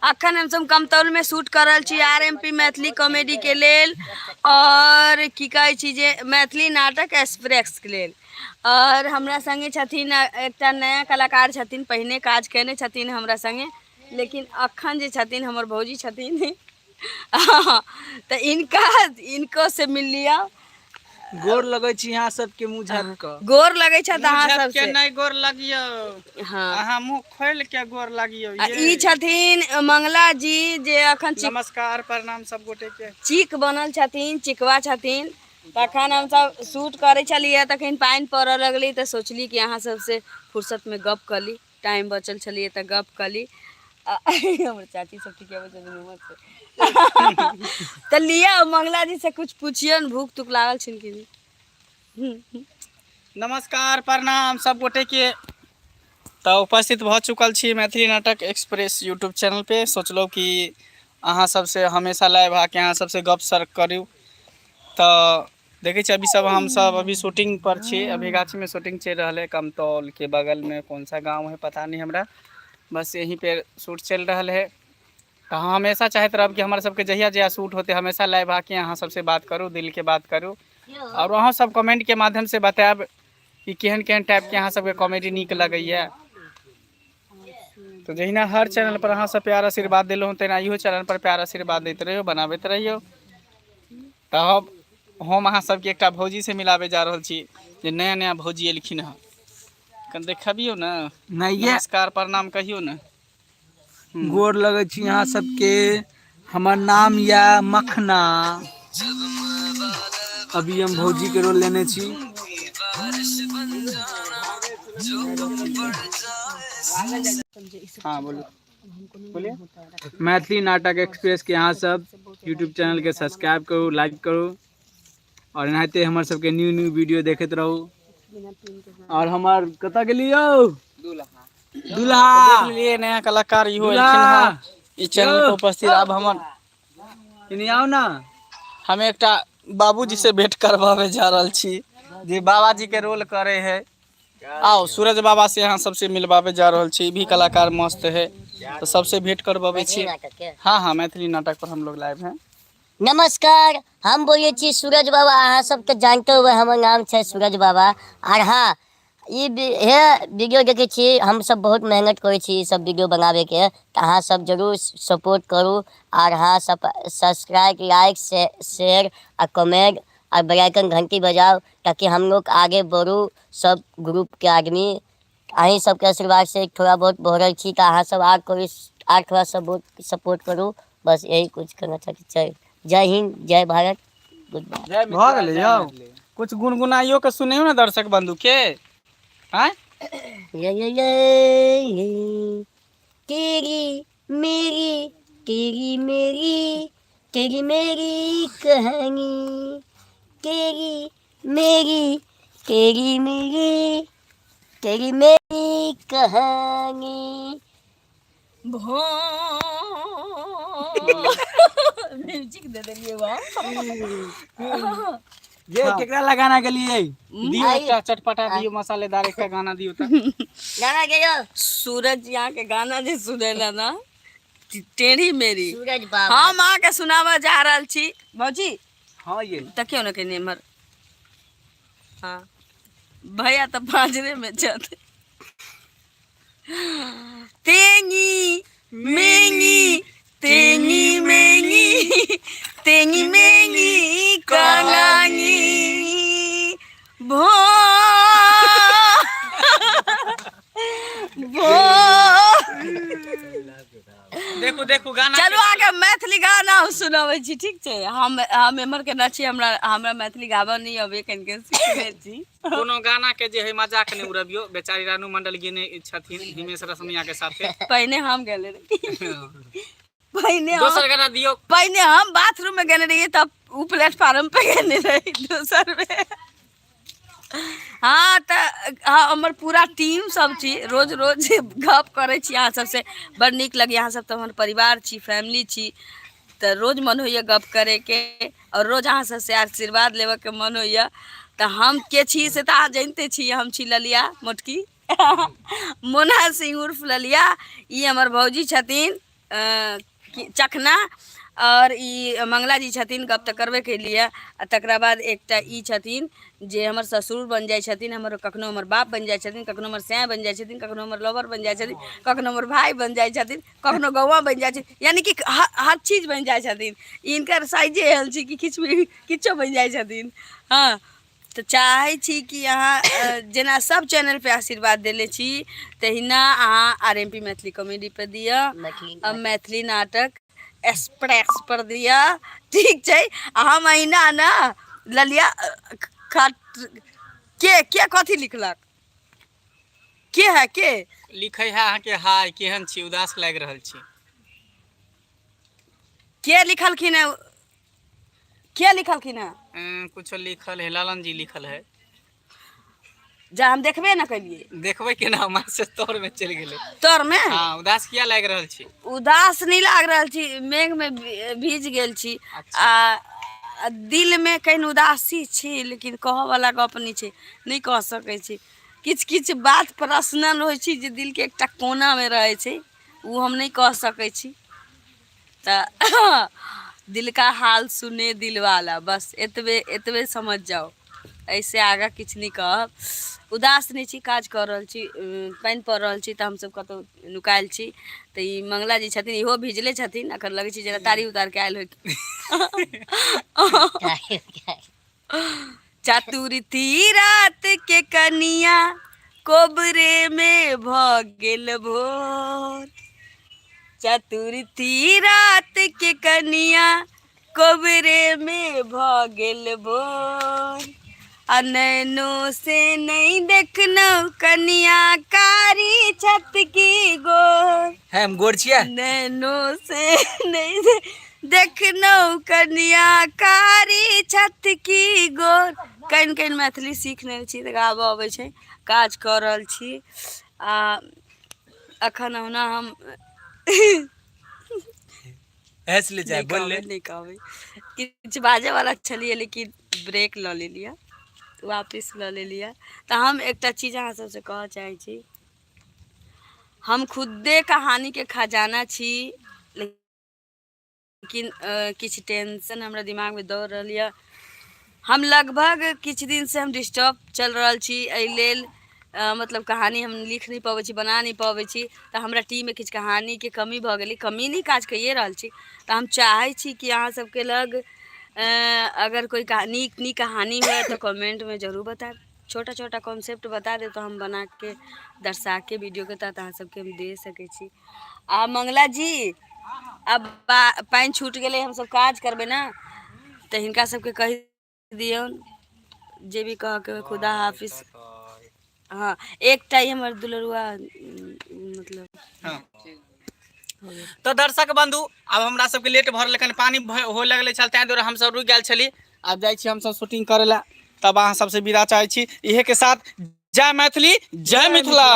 अखन हम सब कमतौल में शूट करल छी RMP मैथिली कॉमेडी के लेल और की कहे छी जे मैथिली नाटक एक्सप्रेस के लेल। और हमरा संगे छथिन एकटा नया कलाकार छथिन, पहिने काज केने छथिन हमरा संगे, लेकिन अखन जे छथिन हमर भौजी छथिन तो इनको से मिल लिया। गोर लगे छी यहाँ सबके मुँह झाँप क। गोर लगे छ अहाँ सब से नहीं गोर लगियो। हाँ अहाँ मुंह खोल के गोर लगियो। ई छथिन मंगला जी जे अखन नमस्कार प्रणाम सब गोटे के। चीक बनल छथिन, चिकवा छथिन। तखन हम सब शूट करे चलिए, तखन पानी पड़े लगली तो सोचली कि अहाँ सबसे फुर्सत में गप कली, टाइम बचल चलिए तो गप कली। हमर चाची सब ठीक है तो लिया मंगला जी से कुछ पूछिए, भूख तुक लागल छिन कि। नमस्कार प्रणाम सब गोटे के। तो उपस्थित भ चुकल छी मैथिली नाटक एक्सप्रेस यूट्यूब चैनल पे। सोचलो कि अहाँ सबसे हमेशा लाइव आके अहाँ सबसे गप सर करूँ। तो देखे छी अभी सब हम सब अभी शूटिंग पर छी। अभी गाछी में शूटिंग चल रहा है, कमतौल के बगल में कौन सा गांव है पता नहीं हमरा, बस यहीं पे शूट चल रहा है। तो हाँ हमेशा चाहते रहब कि हमारे सबके जहिया जहिया शूट होते हमेशा लाइव आके अहाँ सबसे बात करूँ, दिल के बात करूँ। और वहाँ सब कमेंट के माध्यम से बताएब कि केहन केहन टाइप के अहाँ सबके कॉमेडी नीक लगैया। तो जहिना हर चैनल पर अहाँ सब प्यार आशीर्वाद दिलो तेना इहो चैनल पर प्यार आशीर्वाद देते रहियो, बनाबैत रहियो। तब हम अहाँ सबके एकटा भौजी से मिलाबे जा रहल छी जे नया नया भौजी एलखिन हँ। कन देखबियो ना, नमस्कार प्रणाम कहियो ना। गोर लगे छी यहाँ सबके। हमार नाम या मखना। अभी हम भौजी के रोल लेने छी। हाँ बोलो बोलिए। मैथिली नाटक एक्सप्रेस के यहाँ सब यूट्यूब चैनल के सब्सक्राइब करू, लाइक करू और एनाहिते हमर सबके न्यू न्यू वीडियो देखते रहू। और हमार कत गेलियो दूल्हा देख लिए नया कलाकार इहो दूल्हा एलखिन हँ इस चैनल पर उपस्थित। अब इन्हें आओ ना। हम एकटा बाबूजी से भेंट करवावे जा रहल छी जे बाबा जी के रोल करे है। आओ सूरज बाबा से यहाँ सबसे मिलवावे जा रहल छी। भी कलाकार मस्त है तो सबसे भेंट करवावे छी। हाँ हाँ मैथिली नाटक पर हम लोग लाइव हैं। नमस्कार, हम बोले छी सूरज बाबा। अहाँ सब तो जानते हुए हमर नाम है सूरज बाबा। और हाँ ये वीडियो देखे छी, हम सब बहुत मेहनत करे छी सब वीडियो बनावे के। तो अहाँ सब जरूर सपोर्ट करू और हाँ सब सब्सक्राइब, लाइक, शेयर और कमेंट और बेल आइकन घंटी बजाओ ताकि हम लोग आगे बढ़ू। सब ग्रुप के आदमी अहीं सबके आशीर्वाद से थोड़ा बहुत बढ़ल छी। तो अहाँ सब आर थोड़ा सपोर्ट करू। बस यही कुछ करना चाहते। जय हिंद, जय भारत, गुड बाय। भ गेलै यौ कुछ गुनगुनाइयो के सुनियो ना दर्शक बंधु के। हैं ये तेरी मेरी तेरी मेरी तेरी मेरी कहानी, तेरी मेरी तेरी मेरी तेरी मेरी कहानी। म्यूजिक दे देलिए वाह। ये केकरा लगाना के लिए दियो एकटा चटपटा दियो, मसालेदार एकटा गाना दियो त। गाना गयो सूरज यहाँ के गाना जे सुनेला ना टेढ़ी मेरी, सूरज बाबा। हम अहाँ के सुनावा जा रहल छी भौजी। हाँ ये तकियो न के नेमर। हाँ भैया तो पांजरे में छत। तेंगी मेंगी तेंगी मेंगी तेंगी मेंगी कांगांगी भो देखो देखो गाना। चलो आगे मैथिली गाना सुनावे छी, ठीक छे। हम एमर के ना छी, हमरा मैथिली गाबा नहीं अबे, कनके सीखे छी। कोनो गाना के जे है मजाक नहीं उड़बियो। बेचारी रानू मंडल गेने छथिन हिमेश रसमिया के साथे। पहले हम गेले रही। पहले दोसर गाना दियो। पहले हम बाथरूम में गेले रही, तब उ प्लेटफार्म पे गेले रही दोसर में। हाँ तो हाँ हमर पूरा टीम सब छी, रोज रोज गप करे छी अहाँ सबसे। बड़ नीक लगे। अहाँ सब तो हमर परिवार छी, फैमिली छी। तो रोज मन होइए गप करे के और रोज अहाँ सबसे आशीर्वाद लेवे के मन होइए। तो हम के छी से तो अहाँ जानते छी, हम छी ललिया मोटकी। मोना सिंह उर्फ ललिया। ये हमर भौजी छथिन चखना और ई मंगला जी छथिन गप तऽ करबे केलिए आ तकरा बाद एकटा ई छथिन जे हमर ससुर बन जाइ छथिन, हमर कखनो हमर बाप बन जाइ छथिन, कखनो हमर सैं बन जाइ छथिन, कखनो हमर लवर बन जाइ छथिन, कखनो हमर भाई बन जाइ छथिन, कखनो गौवा बन जाइ छथिन, यानी कि हर चीज बन जाइ छथिन। इनकर साइजे एहन छै कि किछो बन जाइ छथिन। हाँ तो चाहै छी कि अहाँ जेना सब चैनल पे आशीर्वाद देले छी तहिना अहाँ RMP मैथिली कॉमेडी पर दिअ, मैथिली नाटक एक्सप्रेस पर दिया, ठीक छै। अहाँ महीना ना ललिया के कथी लिखलक, के है के लिखै है अहाँके हाय केहन छी, उदास लागि रहल छी। के लिखलखिन है, के लिखलखिन है? कुछो लिखल है, लालन जी लिखल है। जा हम देखबे न कलिए, देखबै केना, हमारे से तौर में चल गेले। तोर में हाँ, उदास किया लागि रहल छी? उदास नहीं लाग रहल छी, मेघ में भीज गेल छी। आ दिल में कहीं उदासी छी, लेकिन कह वाला गप नहीं छै, नहीं कह सकै छी। किछ किछ बात पर्सनल होइ छी जे दिल के एकटा कोना में रहे छै, वो हम नहीं कह सकै छी। त दिल का हाल सुने दिल वाला, बस एतबे एतबे समझ जाओ, ऐसे आगा किछ नहीं कहब। उदास नहीं छी, काज कर रहल छी, पानि पड़ रहल छी तऽ हमसब कतौ नुकायल छी। तऽ ई मंगला जी छथिन, इहो भिजले छथिन, अखन लगे छै जेना तारी उतार के आयल हो। चतुर्थी रात के कनिया कोबरे में भ गेल भोर, चतुर्थी रात के कनिया कोबरे में भ गेल भोर, नैनों से नहीं देखनो कनिया कारी छत की गोर। है हम गोर छियै? नैनों से नहीं देखनो कनिया कारी छत की गोर। कहीं कहीं मैथिली सीख नहीं छी तऽ गाबऽ अबै छै, काज कर रहल छी। आ अखन ओना हम हंस ले जाए, बोल ले। नहीं कहबै, किछु बाजे वाला छलिए लेकिन ब्रेक लऽ लेलिए, वापस लऽ लेलिए। तऽ हम एकटा चीज अहाँ सबसे कहऽ चाहै छी, हम खुदे कहानी के खजाना छी, लेकिन किछु टेंशन हमरा दिमाग में दौड़ रहल यऽ। हम लगभग किछु दिन से हम डिस्टर्ब चल रहल छी, एहि लेल मतलब कहानी हम लिख नहीं पाबै छी, बना नहीं पाबै छी। तऽ हमरा टीम में किछु कहानी के कमी भऽ गेलै, कमी नहीं काज कइए रहल छी। तऽ हम चाहै छी कि अहाँ सबके लग अगर कोई नीक कहानी हुए तो कमेंट में जरूर बताएं। छोटा छोटा कॉन्सेप्ट बता दे तो हम बना के दर्शा के वीडियो के तहत अहाँ सबके हम दे सकै छी। आ मंगला जी अब पानि छूट गेलै, हम सब काज करबै ना, तऽ हिनका सबके कहि दियौन जे भी कह के खुदा हाफिज। हाँ, एकटा ही हमर दुलरुआ मतलब हाँ। तो दर्शक बंधु, अब हमरा सबके लेट भऽ रहल, पानी हो लगले छल, तैं दुआरे हम सब रुक गेल छली। आब जाइ छी हम सब शूटिंग करे ला, तब अहाँ सबसे विदा चाहै छी। इहे के साथ जय मैथिली, जय मिथिला।